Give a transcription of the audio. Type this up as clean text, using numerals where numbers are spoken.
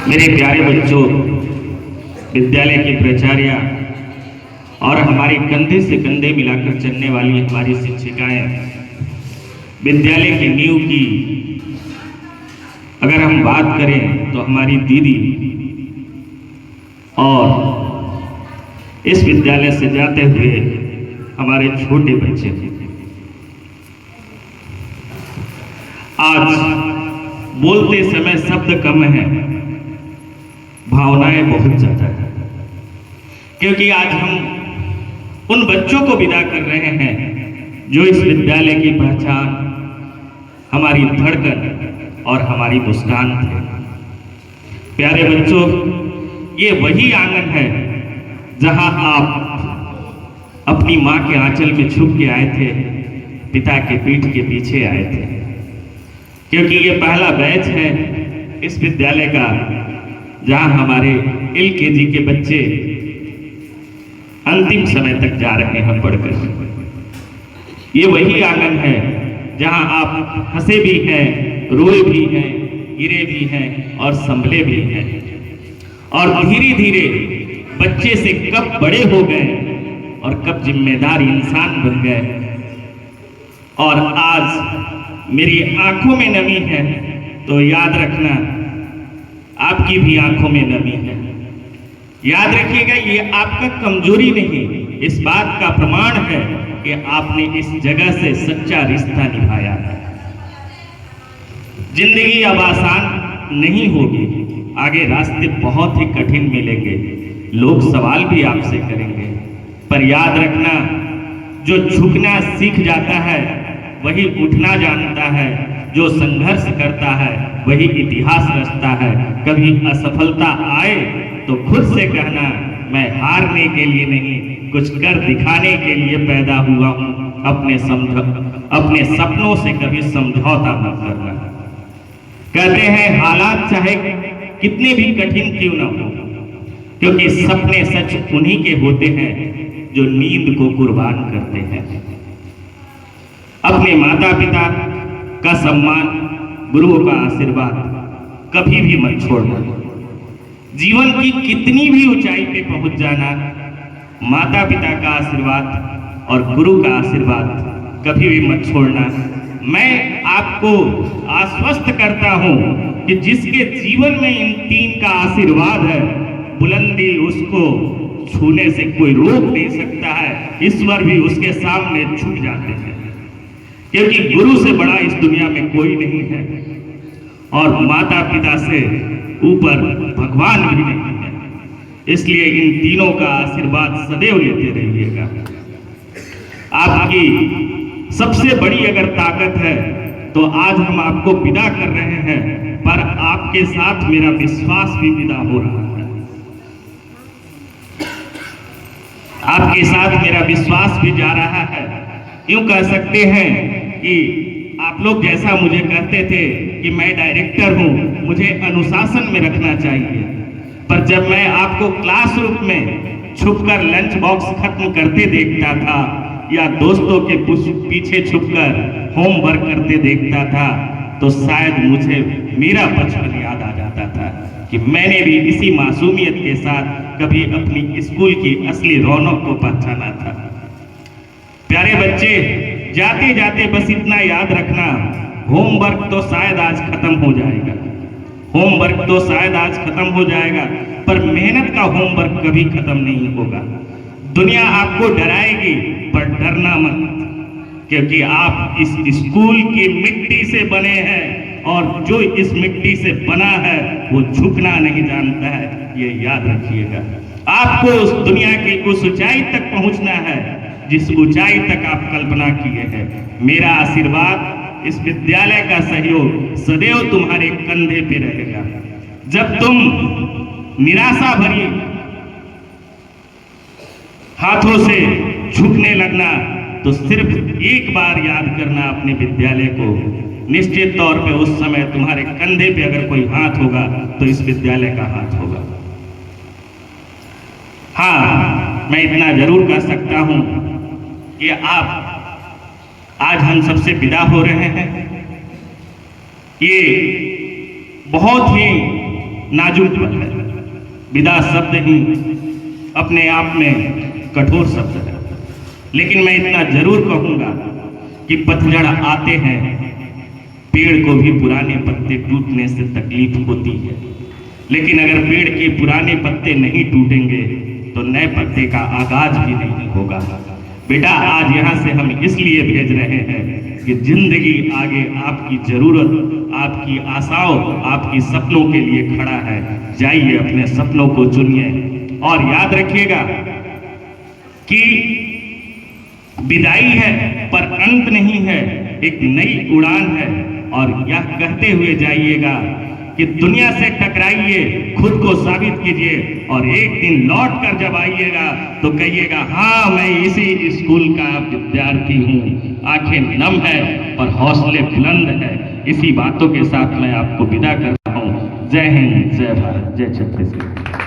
मेरे प्यारे बच्चों, विद्यालय की प्राचार्य और हमारे कंधे से कंधे मिलाकर चलने वाली हमारी शिक्षिकाएं, विद्यालय की नींव की अगर हम बात करें तो हमारी दीदी और इस विद्यालय से जाते हुए हमारे छोटे बच्चे। आज बोलते समय शब्द कम है, भावनाएं बहुत ज्यादा है, क्योंकि आज हम उन बच्चों को विदा कर रहे हैं जो इस विद्यालय की पहचान, हमारी धड़कन और हमारी मुस्कान थे। प्यारे बच्चों, ये वही आंगन है जहां आप अपनी मां के आंचल में छुप के आए थे, पिता के पीठ के पीछे आए थे, क्योंकि ये पहला बैच है इस विद्यालय का जहां हमारे LKG के बच्चे अंतिम समय तक जा रहे हैं पढ़कर। ये वही आंगन है जहां आप हंसे भी हैं, रोए भी हैं, गिरे भी हैं और संभले भी हैं, और धीरे धीरे बच्चे से कब बड़े हो गए और कब जिम्मेदार इंसान बन गए। और आज मेरी आंखों में नमी है तो याद रखना, आपकी भी आंखों में नमी है। याद रखिएगा, ये आपका कमजोरी नहीं, इस बात का प्रमाण है कि आपने इस जगह से सच्चा रिश्ता निभाया है। जिंदगी अब आसान नहीं होगी, आगे रास्ते बहुत ही कठिन मिलेंगे, लोग सवाल भी आपसे करेंगे, पर याद रखना, जो झुकना सीख जाता है वही उठना जानता है, जो संघर्ष करता है वही इतिहास रचता है। कभी असफलता आए तो खुद से कहना, मैं हारने के लिए नहीं, कुछ कर दिखाने के लिए पैदा हुआ हूं। अपने सपनों से कभी समझौता मत करना। कहते हैं हालात चाहे कितने भी कठिन क्यों ना हो, क्योंकि सपने सच उन्हीं के होते हैं जो नींद को कुर्बान करते हैं। अपने माता पिता का सम्मान, गुरुओं का आशीर्वाद कभी भी मत छोड़ना। जीवन की कितनी भी ऊंचाई पे पहुंच जाना, माता पिता का आशीर्वाद और गुरु का आशीर्वाद कभी भी मत छोड़ना। मैं आपको आश्वस्त करता हूं कि जिसके जीवन में इन तीन का आशीर्वाद है, बुलंदी उसको छूने से कोई रोक नहीं सकता है। ईश्वर भी उसके सामने झुक जाते हैं, क्योंकि गुरु से बड़ा इस दुनिया में कोई नहीं है और माता पिता से ऊपर भगवान भी नहीं है। इसलिए इन तीनों का आशीर्वाद सदैव लेते रहिएगा। आपकी सबसे बड़ी अगर ताकत है तो आज हम आपको विदा कर रहे हैं, पर आपके साथ मेरा विश्वास भी विदा हो रहा है। आपके साथ मेरा विश्वास भी जा रहा है। यूं कह सकते हैं कि आप लोग जैसा मुझे कहते थे कि मैं डायरेक्टर हूं, मुझे अनुशासन में रखना चाहिए, पर जब मैं आपको क्लासरूम में छुपकर लंच बॉक्स खत्म करते देखता था या दोस्तों के पीछे छुपकर होमवर्क करते देखता था, तो शायद मुझे मेरा बचपन याद आ जाता था कि मैंने भी इसी मासूमियत के साथ कभी अपनी स्कूल की असली रौनक को पहचाना था। प्यारे बच्चे, जाते जाते बस इतना याद रखना, होमवर्क तो शायद आज खत्म हो जाएगा, होमवर्क तो शायद आज खत्म हो जाएगा, पर मेहनत का होमवर्क कभी खत्म नहीं होगा। दुनिया आपको डराएगी, पर डरना मत, क्योंकि आप इस स्कूल की मिट्टी से बने हैं और जो इस मिट्टी से बना है वो झुकना नहीं जानता है, ये याद रखिएगा। आपको उस दुनिया की उस ऊंचाई तक पहुंचना है जिस ऊंचाई तक आप कल्पना किए हैं। मेरा आशीर्वाद, इस विद्यालय का सहयोग सदैव तुम्हारे कंधे पे रहेगा। जब तुम निराशा भरी हाथों से झुकने लगना, तो सिर्फ एक बार याद करना अपने विद्यालय को। निश्चित तौर पे उस समय तुम्हारे कंधे पे अगर कोई हाथ होगा तो इस विद्यालय का हाथ होगा। हाँ, मैं इतना जरूर कह सकता हूं कि आप आज हम सबसे विदा हो रहे हैं। ये बहुत ही नाजुक पल है। विदा शब्द ही अपने आप में कठोर शब्द है, लेकिन मैं इतना जरूर कहूंगा कि पतझड़ आते हैं, पेड़ को भी पुराने पत्ते टूटने से तकलीफ होती है, लेकिन अगर पेड़ के पुराने पत्ते नहीं टूटेंगे तो नए पत्ते का आगाज भी नहीं होगा। बेटा, आज यहाँ से हम इसलिए भेज रहे हैं कि जिंदगी आगे आपकी जरूरत, आपकी आशाओं, आपकी सपनों के लिए खड़ा है। जाइए, अपने सपनों को चुनिए और याद रखिएगा कि विदाई है पर अंत नहीं है, एक नई उड़ान है। और यह कहते हुए जाइएगा कि दुनिया से टकराइए, खुद को साबित कीजिए और एक दिन लौट कर जब आइएगा तो कहिएगा, हाँ मैं इसी स्कूल का विद्यार्थी हूँ। आंखें नम है पर हौसले बुलंद है। इसी बातों के साथ मैं आपको विदा करता हूँ। जय हिंद, जय भारत, जय छत्तीसगढ़।